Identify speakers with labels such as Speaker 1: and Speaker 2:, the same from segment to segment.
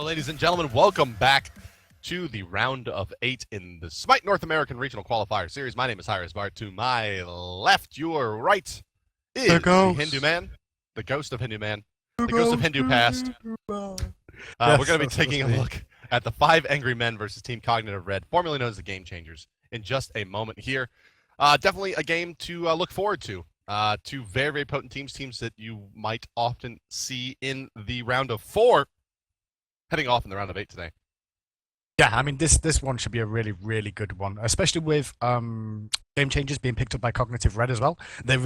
Speaker 1: ladies and gentlemen, welcome back to the round of 8 in the Smite North American Regional Qualifier Series. My name is hi-rez. To my left, your right, is the Hindu Man, the ghost of Hindu Man, the ghost of Hindu Past. We're going to be taking a look at the 5 Angry Men versus Team Cognitive Red, formerly known as the Game Changers, in just a moment here. Definitely a game to look forward to. Two very, very potent teams that you might often see in the round of 4, heading off in the round of 8 today.
Speaker 2: Yeah, I mean, this one should be a really, really good one, especially with Game Changers being picked up by Cognitive Red as well. They're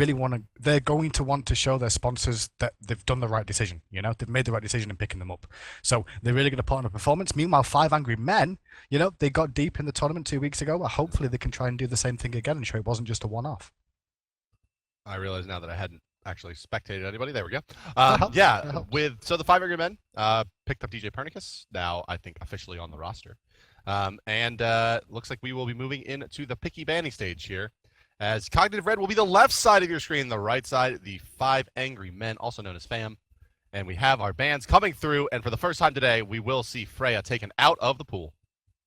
Speaker 2: going to want to show their sponsors that they've done the right decision. You know, they've made the right decision in picking them up. So they're really going to put on a performance. Meanwhile, 5 Angry Men, you know, they got deep in the tournament 2 weeks ago. Hopefully they can try and do the same thing again and show it wasn't just a one-off.
Speaker 1: I realize now that I hadn't actually spectated anybody. There we go. So the 5 Angry Men picked up DJ Pernicus, now I think officially on the roster. Looks like we will be moving into the picky banning stage here, as Cognitive Red will be the left side of your screen, the right side, the 5 Angry Men, also known as FAM. And we have our bans coming through, and for the first time today, we will see Freya taken out of the pool.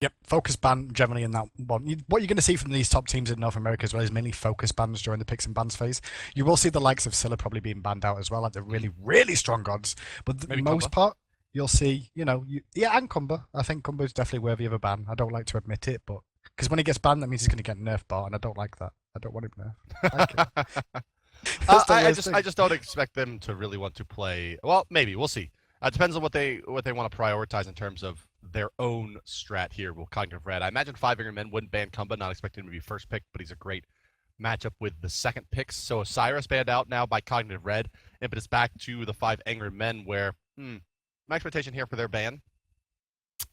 Speaker 2: Yep, focus ban generally in that one. What you're going to see from these top teams in North America as well is mainly focus bans during the picks and bans phase. You will see the likes of Scylla probably being banned out as well, like the really, really strong gods. But for the most part, you'll see, you know, and Cumber. I think Cumber is definitely worthy of a ban. I don't like to admit it, but because when he gets banned, that means he's going to get nerfed bar, and I don't like that. I don't want him nerfed.
Speaker 1: I just don't expect them to really want to play. Well, maybe we'll see. It depends on what they want to prioritize in terms of their own strat here with Cognitive Red. I imagine 5 Angry Men wouldn't ban Kumba, not expecting him to be first pick, but he's a great matchup with the second picks. So Osiris banned out now by Cognitive Red, but it's back to the 5 Angry Men where, my expectation here for their ban,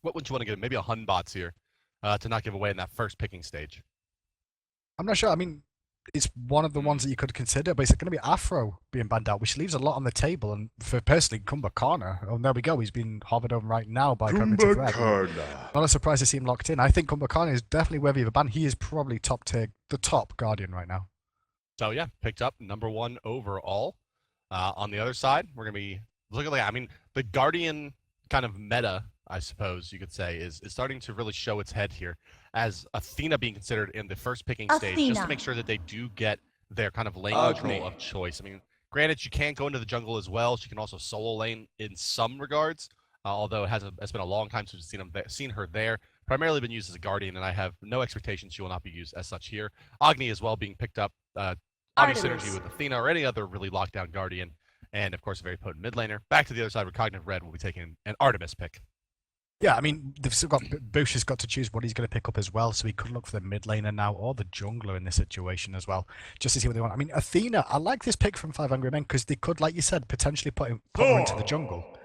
Speaker 1: what would you want to give? Maybe a Hunbots here to not give away in that first picking stage.
Speaker 2: I'm not sure. I mean, it's one of the ones that you could consider, but it's going to be Afro being banned out, which leaves a lot on the table. And for personally, Kumba Corner, oh, there we go. He's been hovered over right now by Cognitive Red. Not a surprise to see him locked in. I think Kumba Corner is definitely worthy of a ban. He is probably top tier, the top Guardian right now.
Speaker 1: So yeah, picked up #1 overall. On the other side, we're going to be looking at, I mean, the Guardian kind of meta, I suppose you could say, is starting to really show its head here, as Athena being considered in the first picking stage, just to make sure that they do get their kind of lane control of choice. I mean, granted, you can go into the jungle as well. She can also solo lane in some regards, although it's been a long time since we've seen her there. Primarily been used as a Guardian, and I have no expectations she will not be used as such here. Agni as well being picked up, obvious synergy with Athena or any other really locked down Guardian, and of course a very potent mid laner. Back to the other side where Cognitive Red will be taking an Artemis pick.
Speaker 2: Yeah, I mean, they've still got Bush has got to choose what he's going to pick up as well, so he could look for the mid laner now or the jungler in this situation as well, just to see what they want. I mean, Athena, I like this pick from 5 Angry Men because they could, like you said, potentially put her into the jungle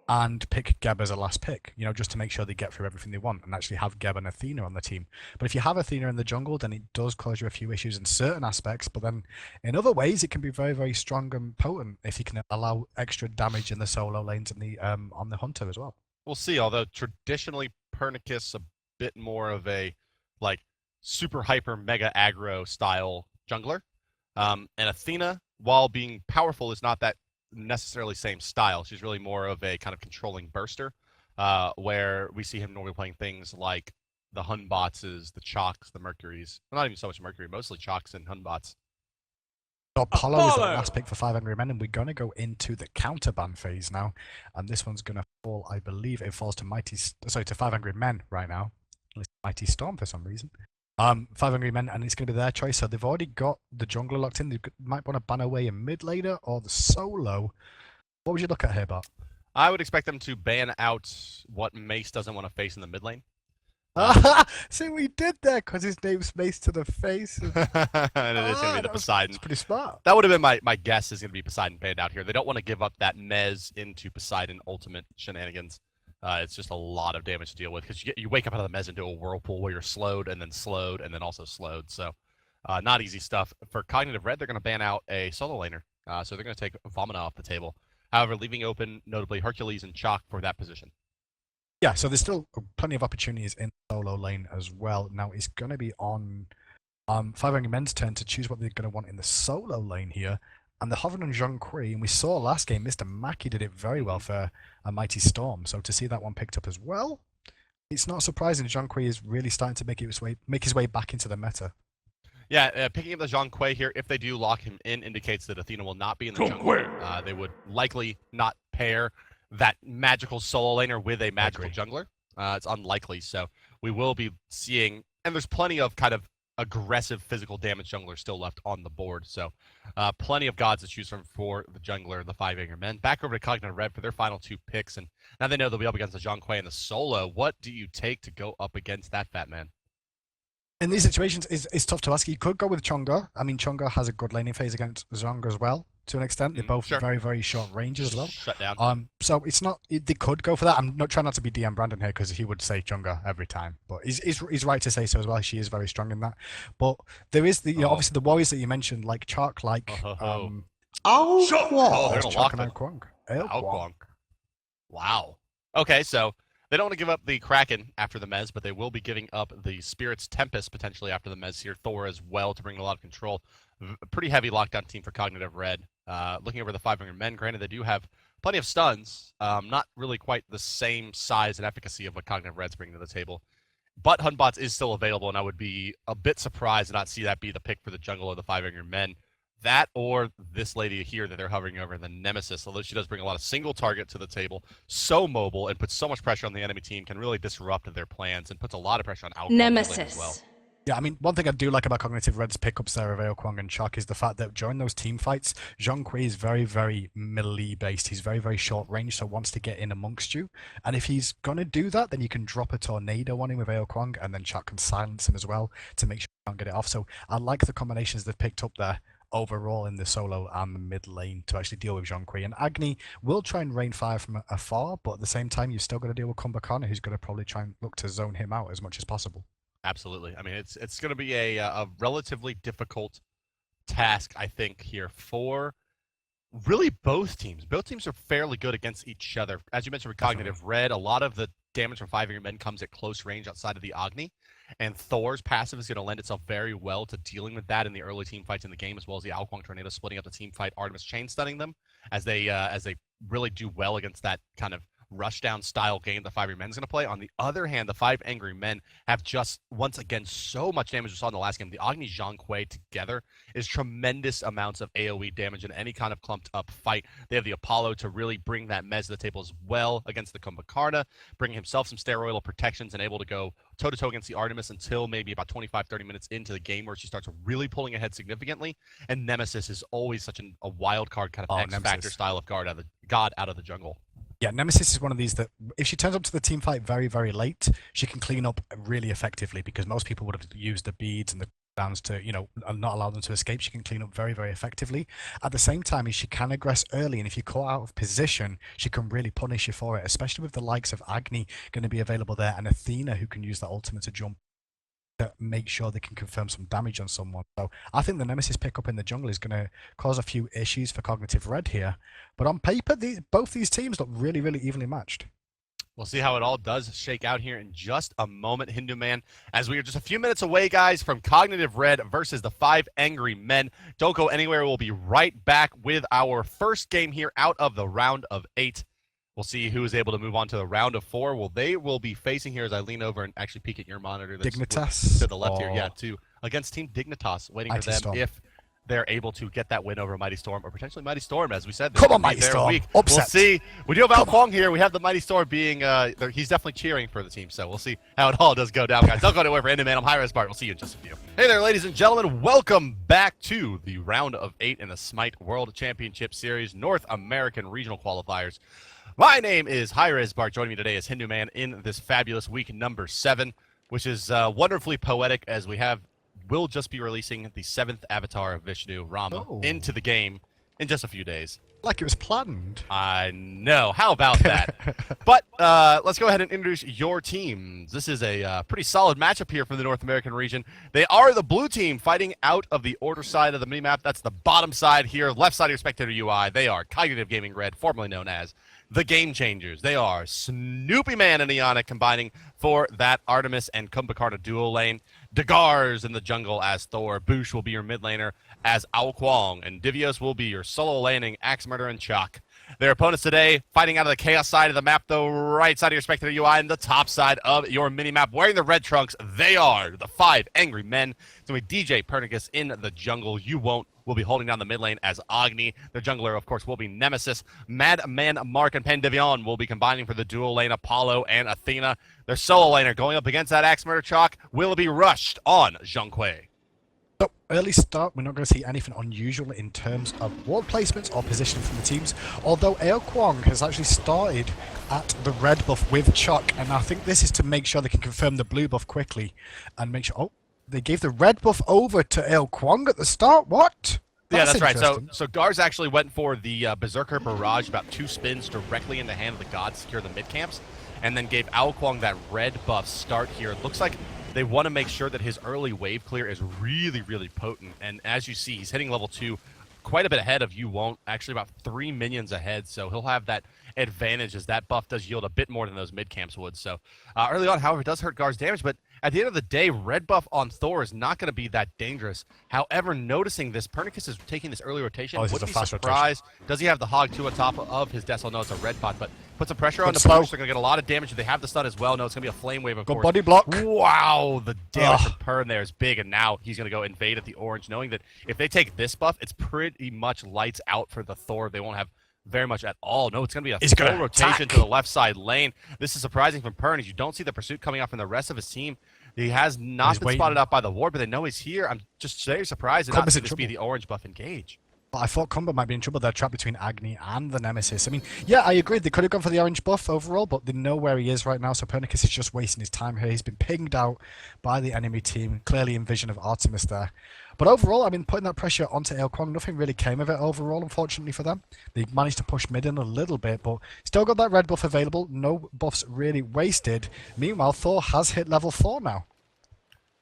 Speaker 2: and pick Geb as a last pick, you know, just to make sure they get through everything they want and actually have Geb and Athena on the team. But if you have Athena in the jungle, then it does cause you a few issues in certain aspects, but then in other ways, it can be very, very strong and potent if you can allow extra damage in the solo lanes and the on the hunter as well.
Speaker 1: We'll see, although traditionally Pernicus a bit more of a like super hyper mega aggro style jungler. And Athena, while being powerful, is not that necessarily same style. She's really more of a kind of controlling burster, where we see him normally playing things like the Hunbots, the Chalks, the Mercuries. Well, not even so much Mercury, mostly Chalks and Hunbots.
Speaker 2: So Apollo is the last pick for 5 Angry Men, and we're going to go into the counterban phase now. And this one's going to fall, I believe it falls to 5 Angry Men right now. Mighty Storm for some reason. 5 Angry Men, and it's going to be their choice. So they've already got the jungler locked in. They might want to ban away a mid laner or the solo. What would you look at here, Bart?
Speaker 1: I would expect them to ban out what Mace doesn't want to face in the mid lane.
Speaker 2: See, we did that because his name's Mace to the face.
Speaker 1: And it is going to be the Poseidon.
Speaker 2: That's pretty smart.
Speaker 1: That would have been my guess, is going to be Poseidon banned out here. They don't want to give up that Mez into Poseidon ultimate shenanigans. It's just a lot of damage to deal with, because you wake up out of the Mez into a whirlpool where you're slowed and then also slowed. So not easy stuff. For Cognitive Red, they're going to ban out a solo laner. So they're going to take Vomina off the table. However, leaving open notably Hercules and Chalk for that position.
Speaker 2: Yeah, so there's still plenty of opportunities in solo lane as well. Now it's going to be on 5 Angry Men's turn to choose what they're going to want in the solo lane here. And the hovering on Zhong Kui, and we saw last game, Mr. Maki did it very well for a Mighty Storm. So to see that one picked up as well, it's not surprising Zhong Kui is really starting to make his way back into the meta.
Speaker 1: Yeah, picking up the Zhong Kui here, if they do lock him in, indicates that Athena will not be in the jungle. They would likely not pair that magical solo laner with a magical jungler. It's unlikely, so we will be seeing, and there's plenty of kind of aggressive physical damage junglers still left on the board, so plenty of gods to choose from for the jungler, the 5 Angry Men. Back over to Cognitive Red for their final 2 picks, and now they know they'll be up against the Zhong Kui and the solo. What do you take to go up against that fat man?
Speaker 2: In these situations, it's tough to ask. You could go with Chonga. I mean, Chonga has a good laning phase against Zhong as well, to an extent. They're both very, very short range as well.
Speaker 1: Shut down.
Speaker 2: So it's not. They could go for that. I'm not trying not to be DM Brandon here because he would say Chonga every time, but he's right to say so as well. She is very strong in that. But there is the obviously the warriors that you mentioned, like Chark, like
Speaker 3: Kwong.
Speaker 1: They're gonna lock
Speaker 2: and Kwong.
Speaker 1: Wow. Okay, so they don't want to give up the Kraken after the Mez, but they will be giving up the Spirit's Tempest potentially after the Mez here. Thor as well to bring a lot of control. A pretty heavy lockdown team for Cognitive Red. Looking over the 500 men, granted they do have plenty of stuns. Not really quite the same size and efficacy of what Cognitive Red's bringing to the table. But Hunbots is still available, and I would be a bit surprised to not see that be the pick for the jungle of the 500 men. That or this lady here that they're hovering over, the Nemesis, although she does bring a lot of single target to the table, so mobile and puts so much pressure on the enemy team, can really disrupt their plans and puts a lot of pressure on Alcon
Speaker 4: Nemesis
Speaker 1: as well.
Speaker 2: Yeah, I mean, one thing I do like about Cognitive Red's pickups there of Kwong and Chuck is the fact that during those team fights, Zhong Kui is very, very melee based. He's very, very short range, so wants to get in amongst you. And if he's going to do that, then you can drop a tornado on him with Kwong, and then Chuck can silence him as well to make sure you can't get it off. So I like the combinations they've picked up there overall in the solo and the mid lane to actually deal with Zhong Kui. And Agni will try and rain fire from afar, but at the same time, you've still got to deal with Kumbhakana, who's going to probably try and look to zone him out as much as possible.
Speaker 1: Absolutely. I mean, it's going to be a relatively difficult task, I think, here for really both teams. Both teams are fairly good against each other. As you mentioned with Cognitive Red, a lot of the damage from 5 of your men comes at close range outside of the Agni, and Thor's passive is going to lend itself very well to dealing with that in the early team fights in the game, as well as the Alquang Tornado splitting up the team fight, Artemis chain stunning them as they really do well against that kind of rushdown style game the 5 of your men's going to play. On the other hand, the 5 Angry Men have just once again so much damage we saw in the last game. The Agni Zhong Kui together is tremendous amounts of AoE damage in any kind of clumped up fight. They have the Apollo to really bring that Mez to the table as well against the Kumbhakarna, bringing himself some steroidal protections and able to go toe-to-toe against the Artemis until maybe about 25-30 minutes into the game where she starts really pulling ahead significantly. And Nemesis is always such a wild card kind of X-Factor style of god out of the jungle.
Speaker 2: Yeah, Nemesis is one of these that if she turns up to the team fight very, very late, she can clean up really effectively because most people would have used the beads and the downs to, not allow them to escape. She can clean up very, very effectively. At the same time, she can aggress early, and if you're caught out of position, she can really punish you for it, especially with the likes of Agni going to be available there and Athena who can use that ultimate to jump to make sure they can confirm some damage on someone. So I think the Nemesis pickup in the jungle is going to cause a few issues for Cognitive Red here. But on paper, both these teams look really, really evenly matched.
Speaker 1: We'll see how it all does shake out here in just a moment, Hindu Man, as we are just a few minutes away, guys, from Cognitive Red versus the 5 Angry Men. Don't go anywhere. We'll be right back with our first game here out of the round of 8. We'll see who is able to move on to the round of 4. Well, they will be facing here as I lean over and actually peek at your monitor.
Speaker 2: Dignitas.
Speaker 1: To the left here, yeah, against Team Dignitas, waiting for them
Speaker 2: Storm.
Speaker 1: if they're able to get that win over Mighty Storm, or potentially Mighty Storm, as we said.
Speaker 2: Come on, Mighty Storm.
Speaker 1: We'll see. We do have Alquang here. We have the Mighty Storm being, he's definitely cheering for the team, so we'll see how it all does go down, guys. Don't go anywhere for Hindu Man. I'm hi-rez Bart. We'll see you in just a few. Hey there, ladies and gentlemen. Welcome back to the round of 8 in the Smite World Championship Series, North American Regional Qualifiers. My name is hi-rez Bart. Joining me today is Hindu Man in this fabulous week number 7, which is wonderfully poetic as we'll just be releasing the 7th avatar of Vishnu, Rama, into the game in just a few days.
Speaker 2: Like it was planned.
Speaker 1: I know. How about that? But let's go ahead and introduce your teams. This is a pretty solid matchup here from the North American region. They are the blue team fighting out of the order side of the minimap. That's the bottom side here, left side of your spectator UI. They are Cognitive Gaming Red, formerly known as the Game Changers. They are Snoopy Man and Ionic combining for that Artemis and Kumbhakarna duo lane. Dagars in the jungle as Thor. Boosh will be your mid laner as Ao Kwong. And Divios will be your solo laning Axe Murder and Chuck. Their opponents today, fighting out of the Chaos side of the map, the right side of your spectator UI, and the top side of your mini-map. Wearing the red trunks, they are the 5 Angry Men. So we DJ Pernicus in the jungle. You won't. Will be holding down the mid lane as Agni. Their jungler, of course, will be Nemesis. Madman Mark and Pendivion will be combining for the dual lane Apollo and Athena. Their solo laner going up against that Axe Murder Chalk will be rushed on Zhang Kui.
Speaker 2: So, early start, we're not going to see anything unusual in terms of ward placements or positioning from the teams, although Ao Kwong has actually started at the red buff with Chuck, and I think this is to make sure they can confirm the blue buff quickly and make sure... Oh, they gave the red buff over to Ao Kwong at the start? What?
Speaker 1: Yeah, that's right. So Gars actually went for the Berserker Barrage, about 2 spins directly in the hand of the god to secure the mid camps, and then gave Ao Kwong that red buff start here. It looks like they want to make sure that his early wave clear is really, really potent. And as you see, he's hitting level 2 quite a bit ahead of You Won't, actually about 3 minions ahead. So he'll have that advantage as that buff does yield a bit more than those mid camps would. So early on, however, it does hurt Gar's damage, but at the end of the day, red buff on Thor is not going to be that dangerous. However, noticing this, Pernicus is taking this early rotation. Wouldn't be surprised. Does he have the Hog 2 on top of his Death? No, it's a red bot, but put some pressure on the Boosh. They're going to get a lot of damage. They have the stun as well. No, it's going to be a flame wave, of course.
Speaker 2: Body block.
Speaker 1: Wow, the damage from Pern there is big, and now he's going to go invade at the orange, knowing that if they take this buff, it's pretty much lights out for the Thor. They won't have very much at all. No, it's going to be a full rotation to the left side lane. This is surprising from Pern, as you don't see the pursuit coming out from the rest of his team. He has not been spotted out by the ward, but they know he's here. I'm just very surprised not to be the orange buff engage.
Speaker 2: I thought Combo might be in trouble. They're trapped between Agni and the Nemesis. I mean, yeah, I agree. They could have gone for the orange buff overall, but they know where he is right now, so Pernicus is just wasting his time here. He's been pinged out by the enemy team, clearly in vision of Artemis there. But overall, I mean, putting that pressure onto Ao Kwong, nothing really came of it overall, unfortunately for them. They managed to push mid in a little bit, but still got that red buff available. No buffs really wasted. Meanwhile, Thor has hit level 4 now.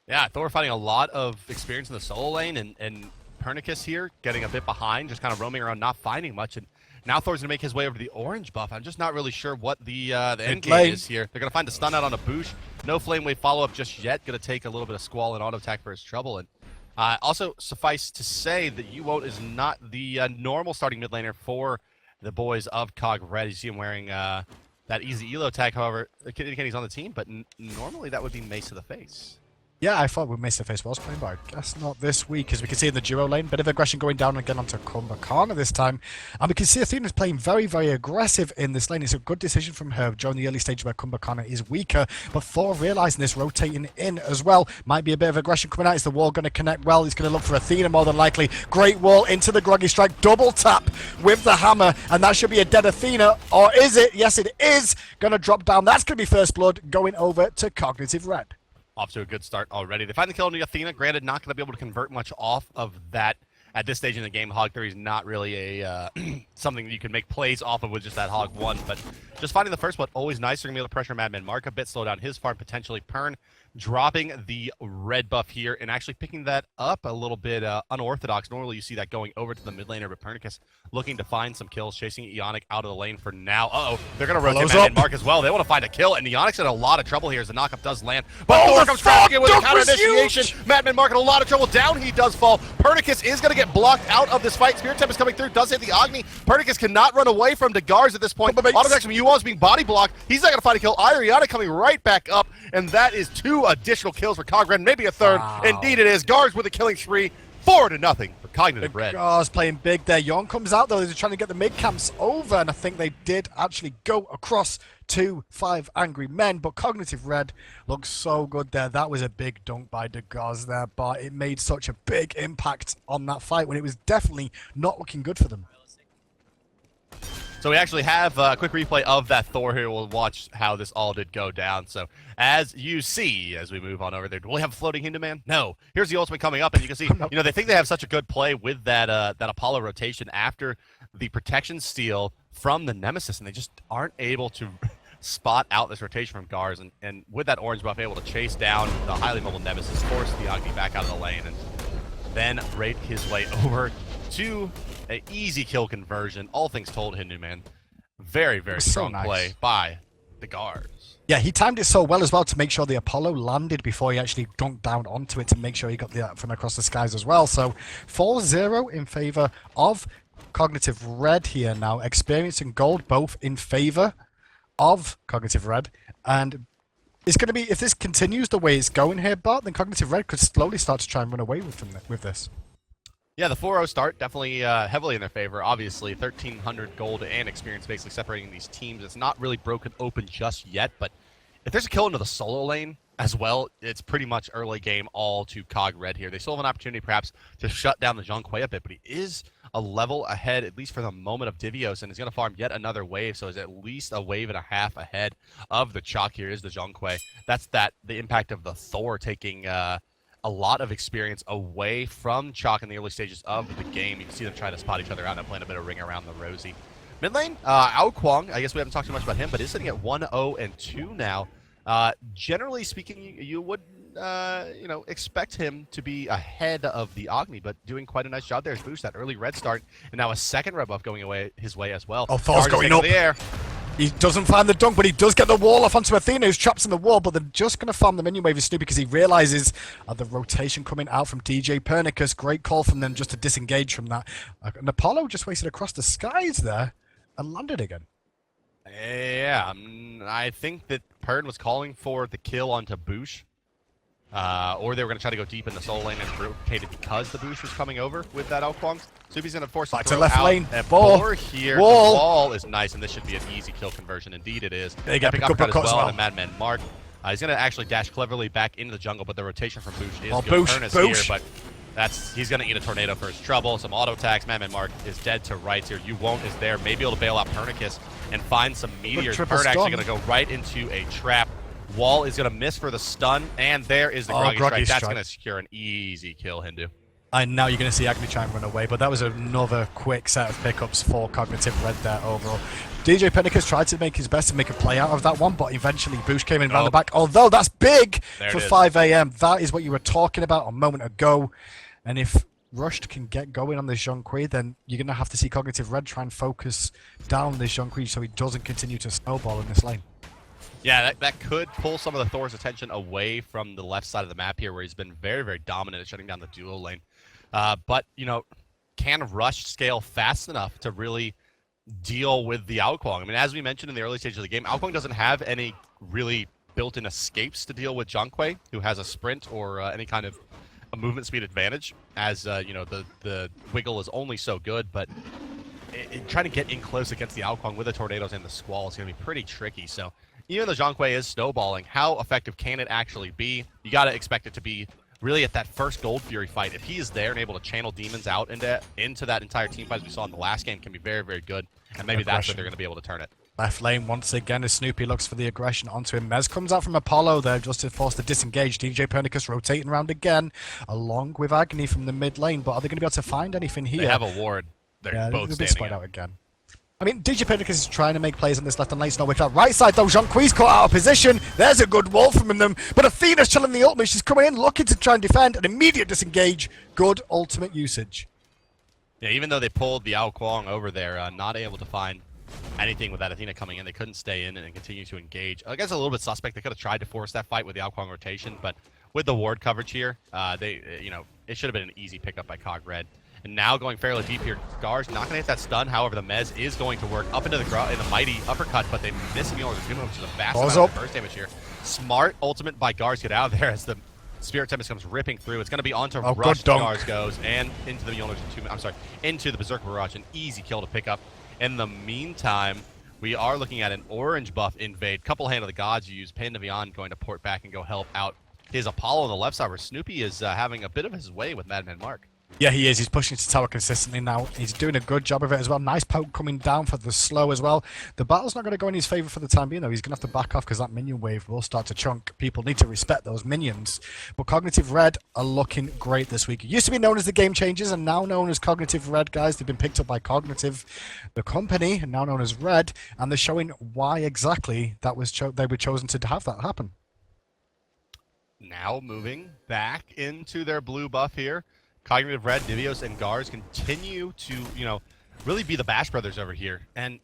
Speaker 1: Yeah, Thor finding a lot of experience in the solo lane, and Pernicus here getting a bit behind, just kind of roaming around, not finding much. And now Thor's going to make his way over to the orange buff. I'm just not really sure what the end game is here. They're going to find a stun out on a Boosh. No flame wave follow-up just yet. Going to take a little bit of Squall and auto attack for his trouble. And also, suffice to say that You Won't is not the normal starting mid laner for the boys of Cog Red. You see him wearing that easy elo tag, however, indicating he's on the team, but normally that would be Mace to the face.
Speaker 2: Yeah, I thought Mace to the Face was playing, but I guess not this week, as we can see in the duo lane. Bit of aggression going down again onto Kumbhakana this time. And we can see Athena's playing very, very aggressive in this lane. It's a good decision from her during the early stage where Kumbhakana is weaker. But Thor realising this, rotating in as well. Might be a bit of aggression coming out. Is the wall going to connect well? He's going to look for Athena more than likely. Great wall into the Groggy Strike. Double tap with the hammer. And that should be a dead Athena. Or is it? Yes, it is. Going to drop down. That's going to be first blood going over to Cognitive Red.
Speaker 1: Off to a good start already. They find the kill on the Athena. Granted, not going to be able to convert much off of that at this stage in the game. Hog 3 is not really a something you can make plays off of with just that Hog 1. But just finding the first one, always nice. They're going to be able to pressure Madman Mark a bit, slow down his farm, potentially Pern, dropping the red buff here and actually picking that up a little bit unorthodox. Normally you see that going over to the mid laner, but Pernicus looking to find some kills, chasing Ionic out of the lane for now. Uh-oh, they're going to rotate Madman Mark as well. They want to find a kill, and Ionic's in a lot of trouble here as the knockup does land. But Thor comes crashing in with a counter initiation. Madman Mark in a lot of trouble. Down he does fall. Pernicus is going to get blocked out of this fight. Spirit Temp is coming through, does hit the Agni. Pernicus cannot run away from Dagars at this point. Auto attack from Yuon's being body blocked. He's not going to find a kill. Ionic coming right back up, and that is 2 additional kills for Cog Red, maybe a third. Wow. Indeed it is. Gars with a killing spree, 4-0 for Cognitive Red.
Speaker 2: Gars playing big there. Yon comes out though. They're trying to get the mid camps over, and I think they did actually go across to 5 Angry Men, but Cognitive Red looks so good there. That was a big dunk by Dagars there, but it made such a big impact on that fight when it was definitely not looking good for them.
Speaker 1: So we actually have a quick replay of that Thor here. We'll watch how this all did go down. So as you see, as we move on over there, do we have a floating Hindu Man? No. Here's the ultimate coming up, and you can see, they think they have such a good play with that that Apollo rotation after the protection steal from the Nemesis, and they just aren't able to spot out this rotation from Gars, and with that orange buff, able to chase down the highly mobile Nemesis, force the Agni back out of the lane, and then rake his way over to an easy kill conversion. All things told, Hindu Man. Very, very strong play by the Gars.
Speaker 2: Yeah, he timed it so well as well to make sure the Apollo landed before he actually dunked down onto it to make sure he got the from across the skies as well. So 4-0 in favor of Cognitive Red here now. Experience and Gold both in favor of Cognitive Red. And it's going to be, if this continues the way it's going here, Bart, then Cognitive Red could slowly start to try and run away with this.
Speaker 1: Yeah, the 4-0 start definitely heavily in their favor. Obviously, 1,300 gold and experience basically separating these teams. It's not really broken open just yet, but if there's a kill into the solo lane as well, it's pretty much early game all to Cog Red here. They still have an opportunity perhaps to shut down the Zhonghui a bit, but he is a level ahead, at least for the moment, of Divios, and he's going to farm yet another wave, so he's at least a wave and a half ahead of the Chalk here is the Zhonghui. That's the impact of the Thor taking a lot of experience away from Chalk in the early stages of the game. You can see them trying to spot each other out and playing a bit of ring around the Rosie. Mid lane, Ao Kwang, I guess we haven't talked too much about him, but is sitting at 1-0-2 now. Generally speaking, you would expect him to be ahead of the Agni, but doing quite a nice job there. His boost, that early red start, and now a second red buff going away his way as well.
Speaker 2: Oh, Thor's going up.
Speaker 1: The air.
Speaker 2: He doesn't find the dunk, but he does get the wall off onto Athena, who's trapped in the wall, but they're just going to farm the minion wave with Snoop because he realizes the rotation coming out from DJ Pernicus. Great call from them just to disengage from that. And Apollo just wasted across the skies there and landed again.
Speaker 1: Yeah, I think that Pern was calling for the kill onto Boosh. Or they were going to try to go deep in the soul lane and rotate it because the Boosh was coming over with that Ao Kwang. Subi's going to force him to throw
Speaker 2: left
Speaker 1: out
Speaker 2: lane.
Speaker 1: a
Speaker 2: Ball.
Speaker 1: boar here.
Speaker 2: Wall.
Speaker 1: The wall is nice, and this should be an easy kill conversion. Indeed it is.
Speaker 2: They get
Speaker 1: Epic
Speaker 2: good
Speaker 1: uppercut as well
Speaker 2: well.
Speaker 1: on Madman Mark. He's going to actually dash cleverly back into the jungle, but the rotation from Boosh is good.
Speaker 2: Boosh,
Speaker 1: Pern is
Speaker 2: Boosh.
Speaker 1: here, but he's going to eat a tornado for his trouble. Some auto attacks. Madman Mark is dead to rights here. You Won't is there. Maybe able to bail out Pernicus and find some meteors. Pern actually going to go right into a trap. Wall is going to miss for the stun, and there is the Groggy Strike. That's going to secure an easy kill, Hindu.
Speaker 2: And now you're going to see Agni try and run away, but that was another quick set of pickups for Cognitive Red there overall. DJ Pernicus tried to make his best to make a play out of that one, but eventually Boosh came in around the back. Although that's big for 5 a.m. That is what you were talking about a moment ago. And if Rushed can get going on this Zhonghui, then you're going to have to see Cognitive Red try and focus down this Zhonghui so he doesn't continue to snowball in this lane.
Speaker 1: Yeah, that could pull some of the Thor's attention away from the left side of the map here, where he's been very, very dominant at shutting down the duo lane. But, can Rush scale fast enough to really deal with the Ao Kwang? I mean, as we mentioned in the early stages of the game, Ao Kwang doesn't have any really built-in escapes to deal with Zhonghui, who has a sprint or any kind of a movement speed advantage, as, the wiggle is only so good, but trying to get in close against the Ao Kwang with the tornadoes and the squall is going to be pretty tricky. So even though Zhonghui is snowballing, how effective can it actually be? You got to expect it to be really at that first Gold Fury fight. If he is there and able to channel demons out into that entire team fight as we saw in the last game, can be very, very good. And maybe that's where they're going to be able to turn it.
Speaker 2: Left lane once again as Snoopy looks for the aggression onto him. Mez comes out from Apollo there just to force the disengage. DJ Pernicus rotating around again, along with Agni from the mid lane. But are they going to be able to find anything here?
Speaker 1: They have a ward. They're both standing
Speaker 2: out again. I mean, DJ Pernicus is trying to make plays on this left and lane. Snow with that right side though. Zhonghui's caught out of position. There's a good wall from them. But Athena's chilling the ultimate. She's coming in, looking to try and defend. An immediate disengage. Good ultimate usage.
Speaker 1: Yeah, even though they pulled the Ao Kwang over there, not able to find anything with that Athena coming in. They couldn't stay in and continue to engage. I guess a little bit suspect. They could have tried to force that fight with the Ao Kwang rotation, but with the ward coverage here, it should have been an easy pickup by Cog Red. And now going fairly deep here, Gar's not going to hit that stun. However, the Mez is going to work up into the mighty uppercut, but they miss him, which is a vast amount of burst damage here. Smart ultimate by Gar's get out of there as the Spirit Tempest comes ripping through. It's going to be onto Rush. Gar's goes and into the Mjolnir's into the Berserker Barrage. An easy kill to pick up. In the meantime, we are looking at an orange buff invade. Couple Hand of the Gods use. Pandavion going to port back and go help out his Apollo on the left side, where Snoopy is having a bit of his way with Madman Mark.
Speaker 2: Yeah, he is. He's pushing to tower consistently now. He's doing a good job of it as well. Nice poke coming down for the slow as well. The battle's not going to go in his favor for the time being, though. He's going to have to back off because that minion wave will start to chunk. People need to respect those minions. But Cognitive Red are looking great this week. It used to be known as the Game Changers and now known as Cognitive Red, guys. They've been picked up by Cognitive, the company, and now known as Red. And they're showing why exactly that was they were chosen to have that happen.
Speaker 1: Now moving back into their blue buff here. Cognitive Red, Divios, and Gars continue to, really be the Bash Brothers over here. And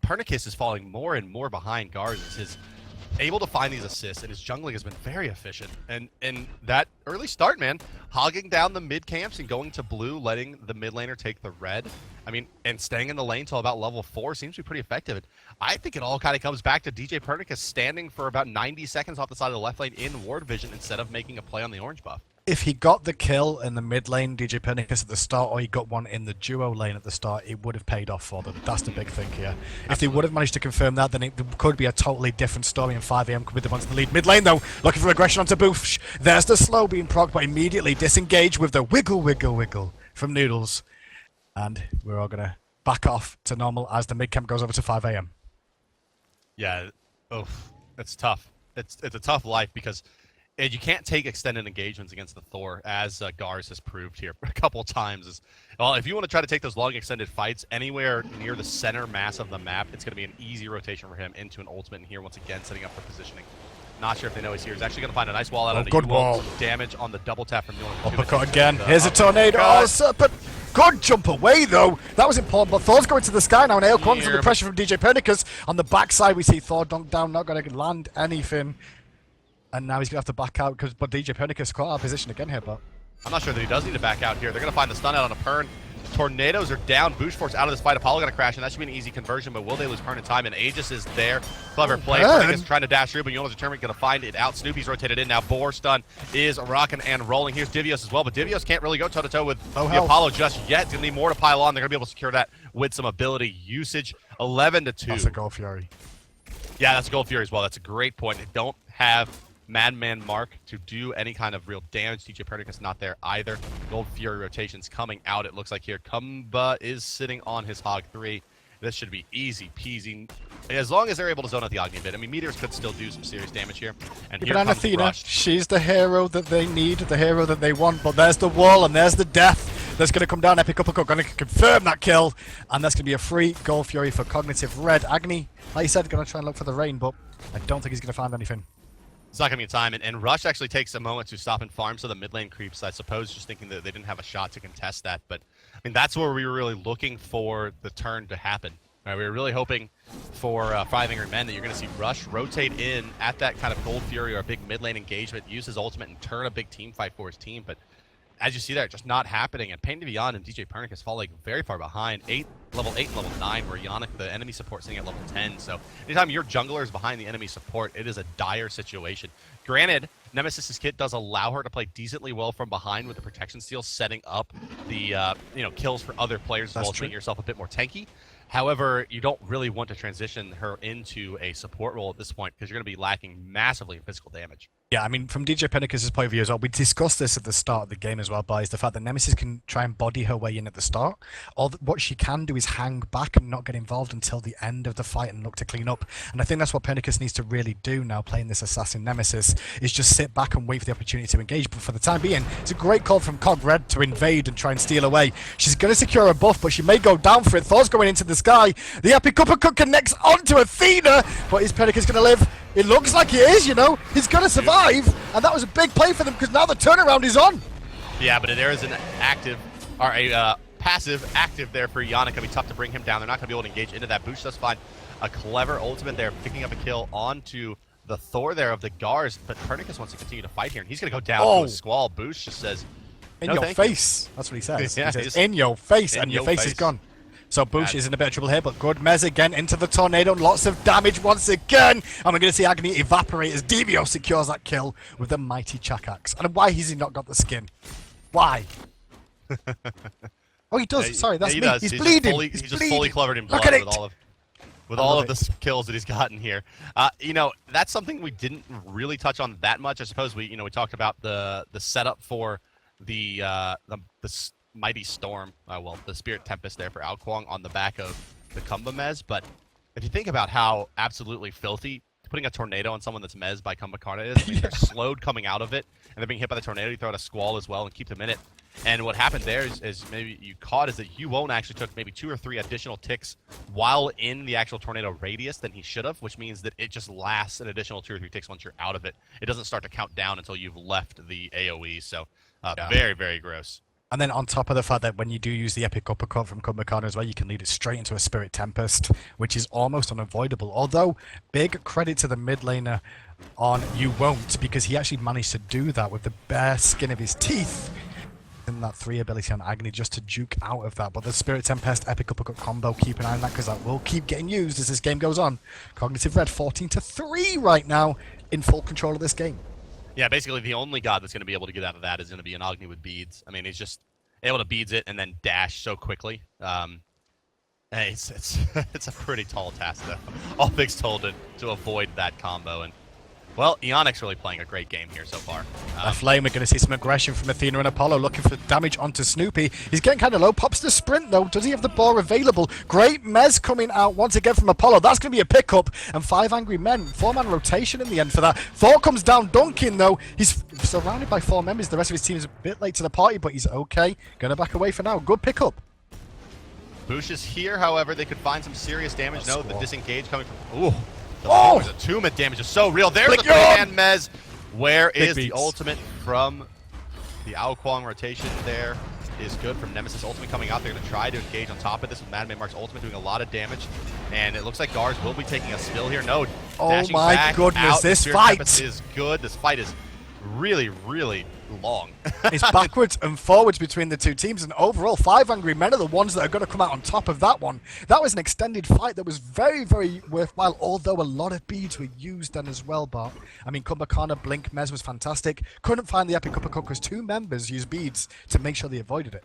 Speaker 1: Pernicus is falling more and more behind Gars as his able to find these assists, and his jungling has been very efficient. And that early start, man, hogging down the mid camps and going to blue, letting the mid laner take the red. I mean, and staying in the lane till about level 4 seems to be pretty effective. And I think it all kind of comes back to DJ Pernicus standing for about 90 seconds off the side of the left lane in ward vision instead of making a play on the orange buff.
Speaker 2: If he got the kill in the mid lane, DJ Pernicus at the start, or he got one in the duo lane at the start, it would have paid off for them. That's the big thing here. Absolutely. If they would have managed to confirm that, then it could be a totally different story, and 5am could be the ones in the lead. Mid lane, though, looking for aggression onto Boosh. There's the slow being procced, but immediately disengage with the wiggle, wiggle, wiggle from Noodles. And we're all going to back off to normal as the mid camp goes over to 5am.
Speaker 1: Yeah, it's tough. It's a tough life because you can't take extended engagements against the Thor, as Gars has proved here a couple times. Well, if you want to try to take those long extended fights anywhere near the center mass of the map, it's going to be an easy rotation for him into an ultimate. And here, once again, setting up the positioning. Not sure if they know he's here. He's actually going to find a nice wall out of
Speaker 2: good wall.
Speaker 1: Damage on the double tap from Newland.
Speaker 2: Uppercut again. Here's a tornado. Oh, Serpent. Good jump away, though. That was important. But Thor's going to the sky now, and Ale Kwong's under pressure from DJ Pernicus. On the backside, we see Thor dunk down, not going to land anything. And now he's going to have to back out, but DJ Pernicus caught our position again here, but
Speaker 1: I'm not sure that he does need to back out here. They're going to find the stun out on a Pern. Tornadoes are down. Boosh Force out of this fight. Apollo going to crash, and that should be an easy conversion, but will they lose Pern in time? And Aegis is there. Clever play. Pernicus trying to dash through, but Yona's determined going to find it out. Snoopy's rotated in now. Boar stun is rocking and rolling. Here's Divios as well, but Divios can't really go toe-to-toe with the Apollo just yet. It's going to need more to pile on. They're going to be able to secure that with some ability usage. 11-2.
Speaker 2: That's a Gold Fury.
Speaker 1: Yeah, that's a Gold Fury as well. That's a great point. They don't have Madman Mark to do any kind of real damage. DJ Pernicus not there either. Gold Fury rotations coming out. It looks like here Kumba is sitting on his Hog 3. This should be easy peasy. As long as they're able to zone out the Agni bit. I mean, Meteors could still do some serious damage here. And here comes
Speaker 2: Athena.
Speaker 1: Rush.
Speaker 2: She's the hero that they need, the hero that they want. But there's the wall and there's the death. That's going to come down. Epic Uppercut going to confirm that kill. And that's going to be a free Gold Fury for Cognitive Red. Agni, like you said, going to try and look for the rain, but I don't think he's going to find anything.
Speaker 1: It's not going to be in time, and Rush actually takes a moment to stop and farm, so the mid lane creeps, I suppose, just thinking that they didn't have a shot to contest that. But, I mean, that's where we were really looking for the turn to happen. Right, we were really hoping for 5 Angry Men that you're going to see Rush rotate in at that kind of Gold Fury or a big mid lane engagement, use his ultimate, and turn a big team fight for his team. But as you see there, just not happening, and Pain to Beyond and DJ Pernicus falling very far behind. Level 8 and level 9, where Yannick, the enemy support, sitting at level 10. So anytime your jungler is behind the enemy support, it is a dire situation. Granted, Nemesis's kit does allow her to play decently well from behind with the protection steal, setting up the kills for other players as well as making yourself a bit more tanky. However, you don't really want to transition her into a support role at this point because you're going to be lacking massively in physical damage.
Speaker 2: Yeah, I mean, from DJ Pernicus' point of view as well, we discussed this at the start of the game as well, boys, the fact that Nemesis can try and body her way in at the start. What she can do is hang back and not get involved until the end of the fight and look to clean up. And I think that's what Pernicus needs to really do now, playing this assassin Nemesis, is just sit back and wait for the opportunity to engage. But for the time being, it's a great call from Cog Red to invade and try and steal away. She's going to secure a buff, but she may go down for it. Thor's going into the sky. The Epic Uppercut connects onto Athena, but is Pernicus going to live? It looks like he is, you know. He's going to survive, and that was a big play for them because now the turnaround is on.
Speaker 1: Yeah, but there is an active, or a passive active there for Yannick. It'll be tough to bring him down. They're not going to be able to engage into that boost. That's fine. A clever ultimate there, picking up a kill onto the Thor there of the Gars, but Pernicus wants to continue to fight here, and he's going to go down to a Squall. Boost just says,
Speaker 2: in your face. That's what he says.
Speaker 1: Yeah,
Speaker 2: he says, in your face, and your face is gone. So Boosh is in a bit of trouble here, but good Mez again into the tornado. Lots of damage once again. And we're going to see Agni evaporate as Devio secures that kill with the mighty Chakax. And why has he not got the skin? Why? Oh, he does.
Speaker 1: Yeah,
Speaker 2: Sorry, that's
Speaker 1: he
Speaker 2: me.
Speaker 1: does.
Speaker 2: He's bleeding.
Speaker 1: He's just fully covered in blood with all of the kills that he's gotten here. That's something we didn't really touch on that much. I suppose we talked about the setup for the Mighty Storm, the Spirit Tempest there for Ao Kuang on the back of the Kumba Mez. But if you think about how absolutely filthy putting a tornado on someone that's Mez by Kumba Karna is, I mean, they're slowed coming out of it, and they're being hit by the tornado. You throw out a Squall as well and keep them in it. And what happened there is maybe you caught is that Yu-Won actually took maybe 2 or 3 additional ticks while in the actual tornado radius than he should have, which means that it just lasts an additional 2 or 3 ticks once you're out of it. It doesn't start to count down until you've left the AoE. So very, very gross.
Speaker 2: And then on top of the fact that when you do use the epic uppercut from Kumbhakarna as well, you can lead it straight into a Spirit Tempest, which is almost unavoidable. Although, big credit to the mid laner on You Won't, because he actually managed to do that with the bare skin of his teeth in that 3 ability on Agni just to juke out of that. But the Spirit Tempest epic uppercut combo, keep an eye on that because that will keep getting used as this game goes on. Cognitive Red 14-3 right now in full control of this game.
Speaker 1: Yeah, basically the only god that's going to be able to get out of that is going to be an Agni with beads. I mean, he's just able to beads it and then dash so quickly. It's it's a pretty tall task, though. All things told, to avoid that combo. And well, Ionic's really playing a great game here so far.
Speaker 2: Flame, we're going to see some aggression from Athena and Apollo looking for damage onto Snoopy. He's getting kind of low. Pops the sprint, though. Does he have the ball available? Great Mez coming out once again from Apollo. That's going to be a pickup. And 5 angry men. 4-man rotation in the end for that. Thor comes down dunking, though. He's surrounded by 4 members. The rest of his team is a bit late to the party, but he's okay. Going to back away for now. Good pickup.
Speaker 1: Boosh is here, however. They could find some serious damage. No, the disengage coming from... Ooh.
Speaker 2: Oh!
Speaker 1: The 2-man damage is so real. There's the 3-man Mez. Where is the ultimate from the Ao Kuang rotation there? Is good from Nemesis ultimate coming out. They're going to try to engage on top of this with Madman Mark's ultimate doing a lot of damage. And it looks like Gars will be taking a spill here. No,
Speaker 2: oh my goodness, this fight
Speaker 1: is good. This fight is really, really long.
Speaker 2: It's backwards and forwards between the two teams, and overall 5 angry men are the ones that are going to come out on top of that one. That was an extended fight that was very, very worthwhile, although a lot of beads were used then as well, Bart. I mean, Kumbhakarna, Blink, Mez was fantastic. Couldn't find the epic uppercut because 2 members used beads to make sure they avoided it.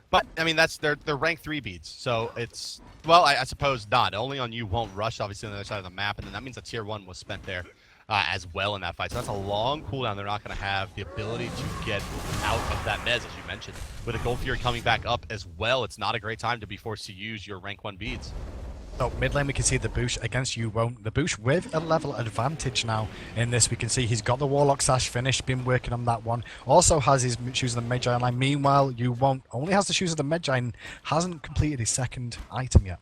Speaker 1: But, I mean, that's they're rank 3 beads, so it's... Well, I suppose not. Only on You Won't Rush, obviously, on the other side of the map, and then that means a tier 1 was spent there. As well in that fight. So that's a long cooldown. They're not going to have the ability to get out of that Mez, as you mentioned. With a Gold Fury coming back up as well, it's not a great time to be forced to use your rank 1 beads.
Speaker 2: So mid lane we can see the Boosh against You Won't. The Boosh with a level advantage now in this. We can see he's got the Warlock Sash finished, been working on that one. Also has his Shoes of the Magi line. Meanwhile, You Won't only has the Shoes of the Magi and hasn't completed his second item yet.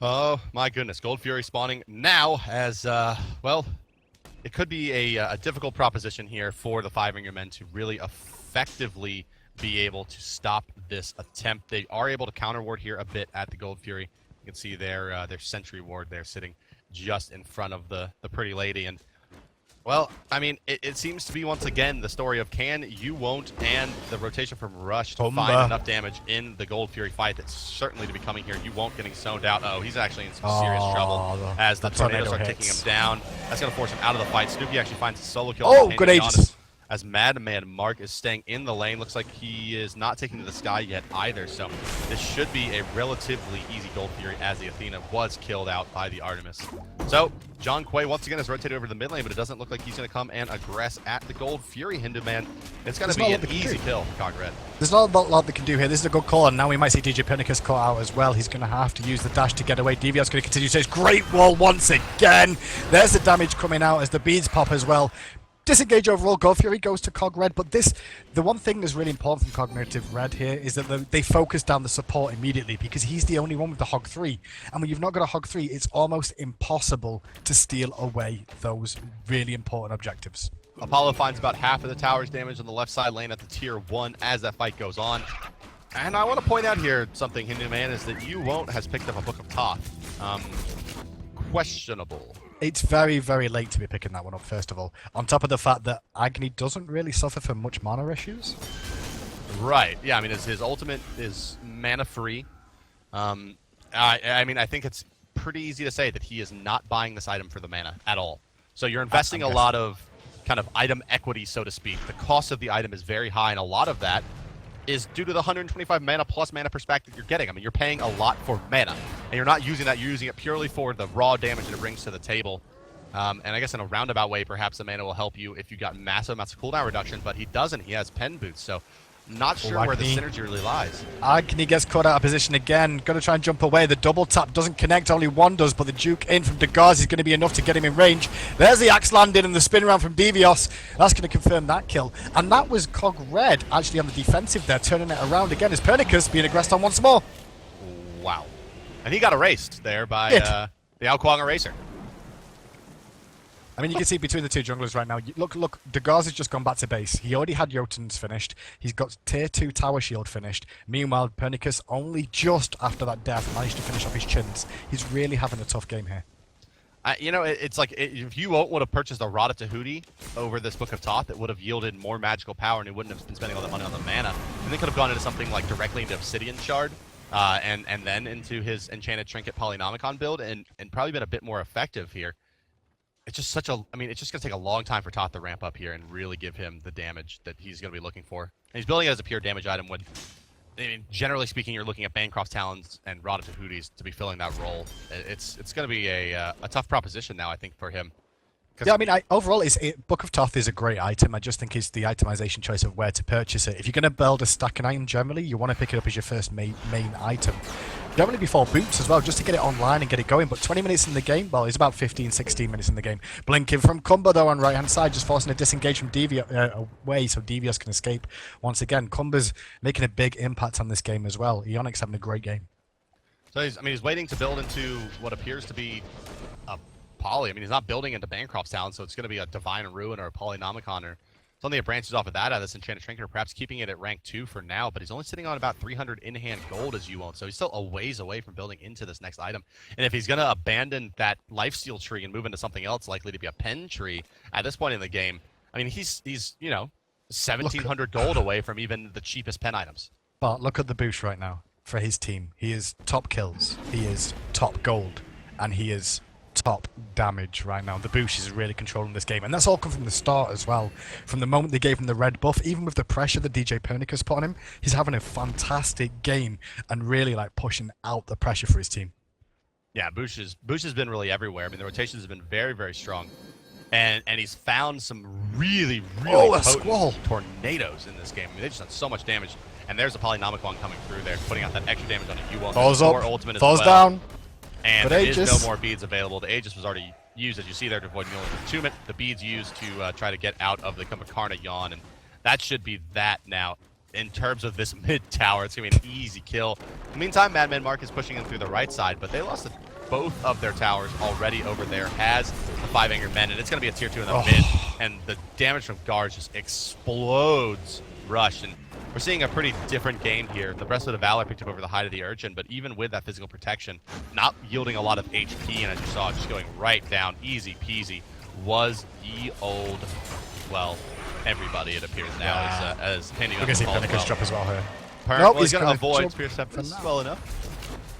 Speaker 1: Oh my goodness, Gold Fury spawning now as, well, it could be a difficult proposition here for the 5 angry men to really effectively be able to stop this attempt. They are able to counter ward here a bit at the Gold Fury. You can see their sentry ward there sitting just in front of the pretty lady. And, well, I mean, it seems to be once again the story of can You Won't and the rotation from Rush to find enough damage in the Gold Fury fight that's certainly to be coming here. You Won't getting zoned out. Oh, he's actually in some serious trouble as the tornadoes are taking him down. That's going to force him out of the fight. Snoopy actually finds a solo kill.
Speaker 2: Oh, good Aegis.
Speaker 1: As Madman Mark is staying in the lane. Looks like he is not taking to the sky yet either. So this should be a relatively easy Gold Fury as the Athena was killed out by the Artemis. So John Quay once again has rotated over to the mid lane, but it doesn't look like he's going to come and aggress at the Gold Fury. Hindu Man, it's going to be an easy kill for Cog Red.
Speaker 2: There's not a lot they can do here. This is a good call, and now we might see DJ Pernicus caught out as well. He's going to have to use the dash to get away. Deviat's going to continue to say great wall once again. There's the damage coming out as the beads pop as well. Disengage overall, Gold Fury goes to Cog Red, but the one thing that's really important from Cognitive Red here is that they focus down the support immediately because he's the only one with the Hog 3. And when you've not got a Hog 3, it's almost impossible to steal away those really important objectives.
Speaker 1: Apollo finds about half of the tower's damage on the left side lane at the tier 1 as that fight goes on. And I want to point out here something, Hindu Man, is that You Won't has picked up a Book of Thoth. Questionable.
Speaker 2: It's very, very late to be picking that one up, first of all. On top of the fact that Agni doesn't really suffer from much mana issues.
Speaker 1: Right. Yeah, I mean, his ultimate is mana-free. I mean, I think it's pretty easy to say that he is not buying this item for the mana at all. So you're investing a lot of kind of item equity, so to speak. The cost of the item is very high, and a lot of that is due to the 125 mana plus mana perspective you're getting. I mean, you're paying a lot for mana, and you're not using that. You're using it purely for the raw damage that it brings to the table. And I guess in a roundabout way, perhaps the mana will help you if you got massive amounts of cooldown reduction, but he doesn't. He has pen boots, so not sure where the synergy really lies.
Speaker 2: Agni gets caught out of position again. Going to try and jump away. The double tap doesn't connect. Only one does, but the juke in from Degaz is going to be enough to get him in range. There's the axe landing and the spin round from Devios. That's going to confirm that kill. And that was Cog Red actually on the defensive there, turning it around again as Pernicus being aggressed on once more.
Speaker 1: Wow. And he got erased there by the Ao Kuang Eraser.
Speaker 2: I mean, you can see between the two junglers right now. Look, Degar's has just gone back to base. He already had Jotun's finished. He's got tier 2 tower shield finished. Meanwhile, Pernicus only just after that death managed to finish off his chins. He's really having a tough game here.
Speaker 1: You know, it's like if you would have purchased a Rada Tahuti over this Book of Thoth, it would have yielded more magical power, and he wouldn't have been spending all the money on the mana. And they could have gone into something like directly into Obsidian Shard, and then into his Enchanted Trinket Polynomicon build, and probably been a bit more effective here. It's just such a, I mean, it's just gonna take a long time for Thoth to ramp up here and really give him the damage that he's gonna be looking for. And he's building it as a pure damage item when, I mean, generally speaking, you're looking at Bancroft's Talons and Rada Tahuti's to be filling that role. It's going to be a tough proposition now, I think, for him.
Speaker 2: Yeah, I mean, overall, Book of Thoth is a great item. I just think it's the itemization choice of where to purchase it. If you're going to build a stacking item, generally, you want to pick it up as your first main item. Generally before boots as well, just to get it online and get it going. But 20 minutes in the game, well, it's about 15, 16 minutes in the game. Blinking from Kumba, though, on right-hand side, just forcing a disengage from away so Devious can escape. Once again, Kumba's making a big impact on this game as well. Ionic's having a great game.
Speaker 1: So he's waiting to build into what appears to be a poly. I mean, he's not building into Bancroft's Talon, so it's going to be a Divine Ruin or a Polynomicon or something that branches off of that out of this Enchanted Trinket, or perhaps keeping it at rank 2 for now, but he's only sitting on about 300 in-hand gold as you own, so he's still a ways away from building into this next item. And if he's going to abandon that lifesteal tree and move into something else likely to be a pen tree at this point in the game, I mean, he's you know, 1,700 gold away from even the cheapest pen items.
Speaker 2: But look at the boost right now for his team. He is top kills, he is top gold, and he is top damage right now. The Boosh is really controlling this game, and that's all come from the start as well. From the moment they gave him the red buff, even with the pressure that DJ Pernicus put on him, he's having a fantastic game and really like pushing out the pressure for his team.
Speaker 1: Yeah, Boosh has been really everywhere. I mean, the rotations have been very, very strong, and he's found some really potent tornadoes in this game. I mean, they've just done so much damage. And there's a Polynomicon coming through there, putting out that extra damage on a U1.
Speaker 2: Falls up,
Speaker 1: ultimate
Speaker 2: falls
Speaker 1: as well.
Speaker 2: down.
Speaker 1: And there is no more beads available. The Aegis was already used, as you see there, to avoid Mueller's Entombment. The beads used to try to get out of the Kumbhakarna Yawn, and that should be that now. In terms of this mid tower, it's going to be an easy kill. In the meantime, Madman Mark is pushing in through the right side, but they lost both of their towers already over there. Has the 5 Angry Men, and it's going to be a tier 2 in the mid, and the damage from guards just explodes Rush, and we're seeing a pretty different game here. The Breast of the Valor picked up over the Hide of the Urchin, but even with that physical protection, not yielding a lot of HP, and as you saw, just going right down, easy peasy, was the old, well, everybody it appears now as Penny.
Speaker 2: We're going to see Pernicus drop as well here.
Speaker 1: Nope, he's going to avoid Spear Tempest well enough.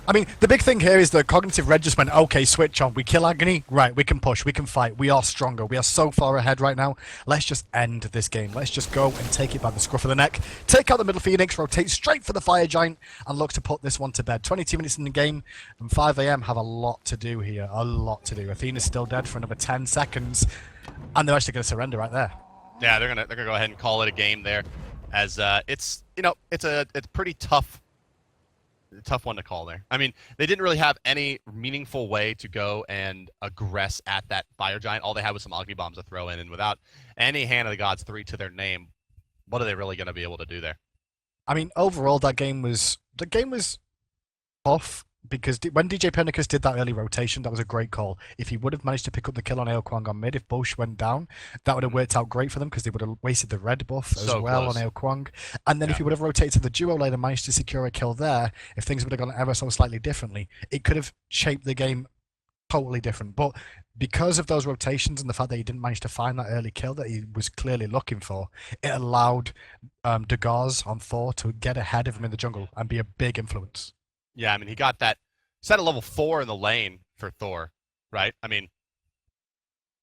Speaker 2: I mean, the big thing here is that Cognitive Red just went, okay, switch on. We kill Agony. Right, we can push. We can fight. We are stronger. We are so far ahead right now. Let's just end this game. Let's just go and take it by the scruff of the neck. Take out the middle Phoenix, rotate straight for the Fire Giant, and look to put this one to bed. 22 minutes in the game, and 5 AM have a lot to do here. A lot to do. Athena's still dead for another 10 seconds, and they're actually going to surrender right there.
Speaker 1: Yeah, they're gonna go ahead and call it a game there, as it's a pretty tough one to call there. I mean, they didn't really have any meaningful way to go and aggress at that Fire Giant. All they had was some Agni Bombs to throw in, and without any Hand of the Gods 3 to their name, what are they really going to be able to do there?
Speaker 2: I mean, overall, the game was tough, because when DJ Pernicus did that early rotation, that was a great call. If he would have managed to pick up the kill on Aokwang on mid, if Bosch went down, that would have worked out great for them, because they would have wasted the red buff as well on Aokwang. And then if he would have rotated to the duo lane and managed to secure a kill there, if things would have gone ever so slightly differently, it could have shaped the game totally different. But because of those rotations and the fact that he didn't manage to find that early kill that he was clearly looking for, it allowed Degar's on Thor to get ahead of him in the jungle and be a big influence.
Speaker 1: Yeah, I mean, he got that set at level 4 in the lane for Thor, right? I mean,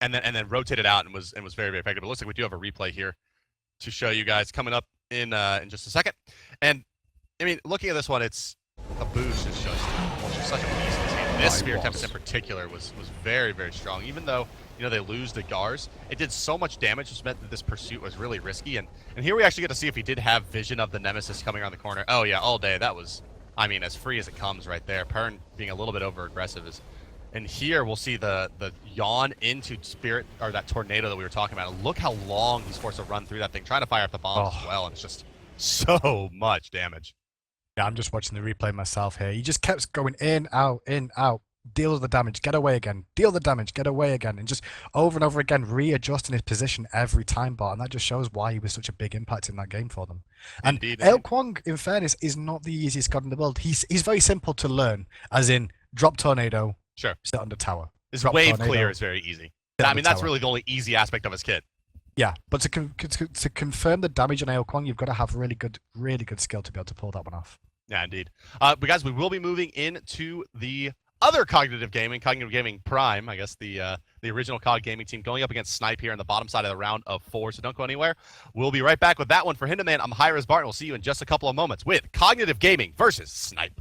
Speaker 1: and then rotated out and was very, very effective. It looks like we do have a replay here to show you guys coming up in just a second. And I mean, looking at this one, it's a boost. It's just such a beast. This Spear Tempest in particular was very, very strong. Even though they lose the Gars, it did so much damage, which meant that this pursuit was really risky. And here we actually get to see if he did have vision of the Nemesis coming around the corner. Oh yeah, all day. That was, I mean, as free as it comes right there. Pern being a little bit over aggressive is, and here we'll see the yawn into Spirit, or that tornado that we were talking about. Look how long he's forced to run through that thing, trying to fire up the bombs as well, and it's just so much damage.
Speaker 2: Yeah, I'm just watching the replay myself here. He just kept going in, out, deal the damage, get away again, deal the damage, get away again, and just over and over again readjusting his position every time, Bart. And that just shows why he was such a big impact in that game for them. And
Speaker 1: Indeed.
Speaker 2: Ale Kwong, in fairness, is not the easiest god in the world. He's very simple to learn, as in drop tornado,
Speaker 1: Sure.
Speaker 2: sit under tower.
Speaker 1: His
Speaker 2: Drop
Speaker 1: wave
Speaker 2: tornado,
Speaker 1: clear is very easy.
Speaker 2: sit
Speaker 1: I
Speaker 2: under
Speaker 1: mean, that's
Speaker 2: tower.
Speaker 1: really the only easy aspect of his kit.
Speaker 2: Yeah, but to confirm the damage on Ale Kwong, you've got to have really good skill to be able to pull that one off.
Speaker 1: Yeah, indeed. But guys, we will be moving into the other Cognitive Gaming Prime, I guess the original COG Gaming team, going up against Snipe here in the bottom side of the round of 4, so don't go anywhere. We'll be right back with that one. For Hinderman, I'm hi-rez Bart, and we'll see you in just a couple of moments with Cognitive Gaming versus Snipe.